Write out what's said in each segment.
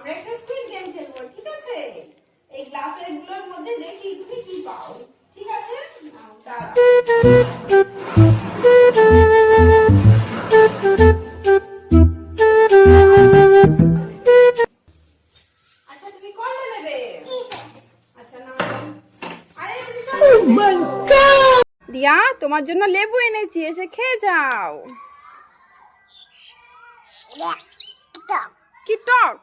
আমরা একটা squid game খেলবো, ঠিক আছে? এই গ্লাসের গুলোর মধ্যে দেখি তুমি কি পাও, ঠিক আছে? নাও, দাঁড়াও। আচ্ছা, তুমি কোনটা নেবে? আচ্ছা, নাও। আরে তুমি দিয়া, তোমার জন্য লেবু এনেছি, এসে খেয়ে যাও। কি টক?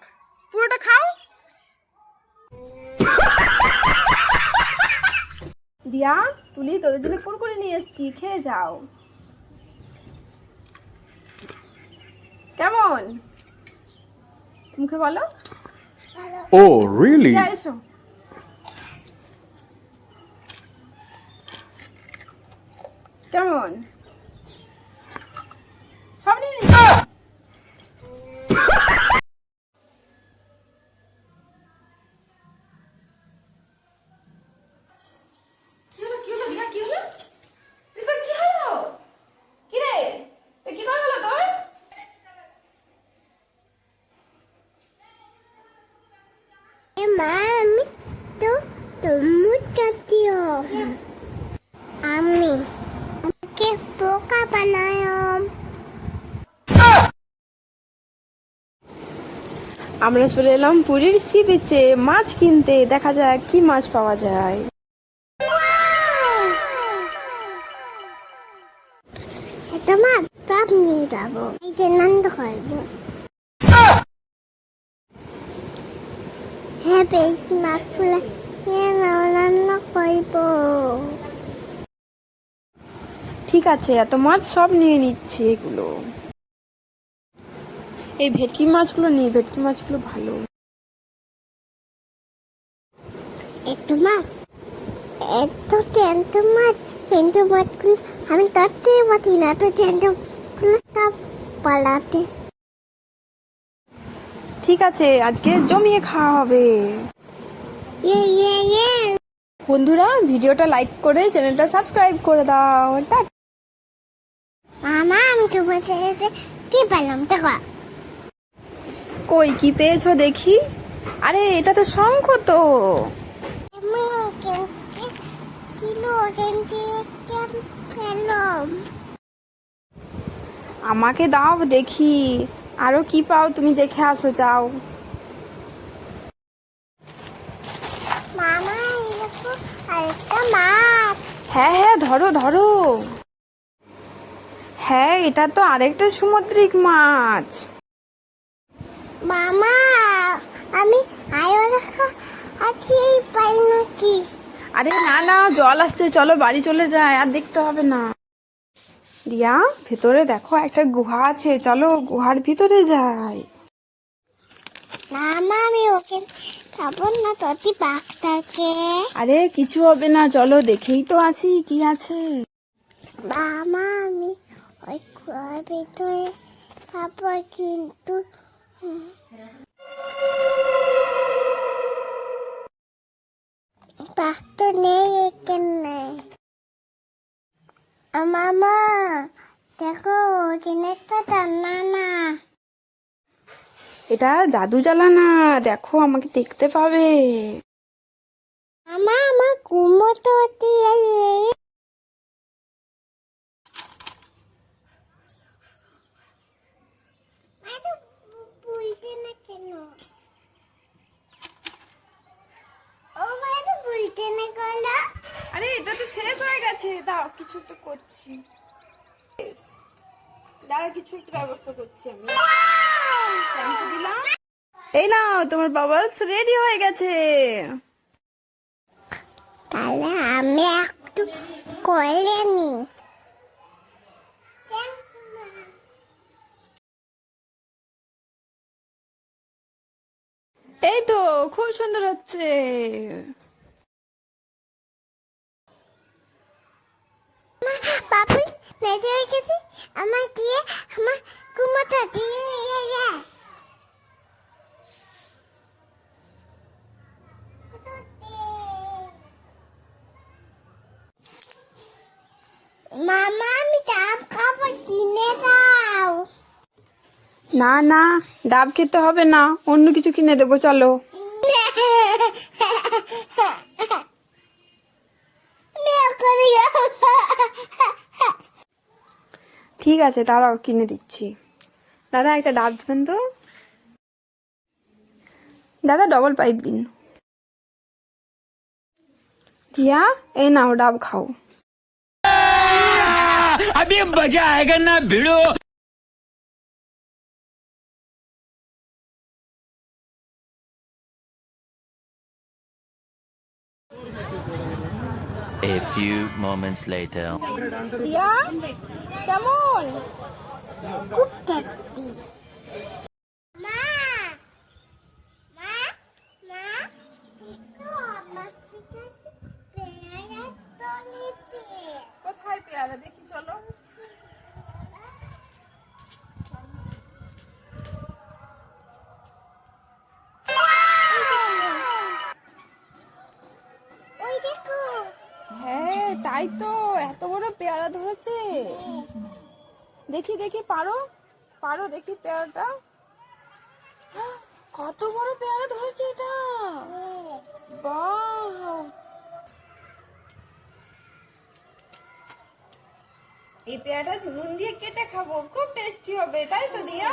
পুরোটা খাও। দিয়া, তুলি তোদের জন্য কুরকুরে নিয়ে এসেছি, খেয়ে যাও। কেমন মুখে বলো? Oh, really? দিয়া, এসো। কেমন সব নিয়ে নিচ্ছি। কি হলো, কি হলো দিয়া, কি হলো? এসব কি হলো? কি রে, কি করে হলো তোর? মা, আমি তো তরমুজ খাচ্ছিও। আমি আমাকে পোকা বানায়। আমরা চলে এলাম পুরীর সি বিচে মাছ কিনতে, দেখা যাক কি মাছ পাওয়া যায়। এটা মা কাপ নিয়ে যাবো, এই যে নন্দ করবো। হ্যাঁ, বেশি মাছগুলো নিয়ে রান্না করবো। ঠিক আছে, এত মাছ সব নিয়ে নিচ্ছে এগুলো। এই ভেটকি মাছগুলো নিয়ে, ভেটকি মাছগুলো ভালো। একটু মাছ, এত টেন্ট মাছ, টেন্ট মাছগুলো আমি ধরতে পারি না, তো টেন্টগুলো সব পালাতে। ঠিক আছে, আজকে জমিয়ে খাওয়া হবে। ইয়ে ইয়ে ইয়ে। বন্ধুরা, ভিডিওটা লাইক করে চ্যানেলটা সাবস্ক্রাইব করে দাও। মামা, আমি তোমার সাথে কি পেলাম দেখো। কই, কি পেয়েছো দেখি? আরে এটা তো শঙ্খ তো। আমাকে দাও দেখি, আরো কি পাও তুমি দেখে আসো, যাও। মামা, এরকম আরেকটা মাছ। হ্যাঁ হ্যাঁ, ধরো ধরো। হ্যাঁ, এটা তো আরেকটা সামুদ্রিক মাছ। মামা, আমি আরো দেখা আছি, পাই নাকি? আরে না না, জল আসছে, চলো বাড়ি চলে যায়, আর দেখতে হবে না। দিয়া, ভেতরে দেখো একটা গুহা আছে, চলো গুহার ভিতরে যাই। মামা, আমি ওকে খাবো না, ততি বাঘটাকে। আরে কিছু হবে না, চলো দেখেই তো আসি কি আছে। মামা, আমি ওই কুয়ার ভিতরে খাবো, কিন্তু বাঘ তো নেই এখানে। মামা, দেখো ওখানে একটা জানালা। এটা জাদু জ্বালানা, দেখো আমাকে দেখতে পাবে। মামা, আমার ঘুমোতে দিয়ে বলতে না কেন? ও মায়ের বলতে না কেন? আরে এটা তো শেষ হয়ে গেছে, দাও কিছু একটা করছি। দাঁড়া, কিছু একটা ব্যবস্থা করছি আমি। থ্যাংক ইউ দিলাম। এই নাও, তোমার বাবলস রেডি হয়ে গেছে। তাহলে আমি একটু করে নি। এই তো খুব সুন্দর হচ্ছে। বাবু মেজে হয়ে গেছে, আমার দিয়ে আমার ঘুমোতে দিয়ে। মামা, আমি ডাব খাবো, কিনে দাও। না না, ডাব খেতে হবে না, অন্য কিছু কিনে দেবো, চলো। ঠিক আছে, দাঁড়াও, কিনে দিচ্ছি। দাদা একটা ডাব দেবেন তো। দাদা ডবল পাইপ দিন। দিয়া, এই নাও ডাব খাও। अभी मजा आएगा ना भिड़ो। A few moments later. দিয়া কেমন? খুব টেস্টি। মা মা মা একটু আমার থেকে পেয়ারা তো নিতে। কোথায় পেয়ারা দেখি, চলো। ওই দেখো। হ্যাঁ তাই তো, এত বড় পেয়ারা ধরেছে। দেখি দেখি, পারো পারো দেখি পেয়ারাটা। কত বড় পেয়ারা ধরেছে এটা, বাহ। এই পেয়ারাটা নুন দিয়ে কেটে খাবো, খুব টেস্টি হবে, তাই তো দিয়া?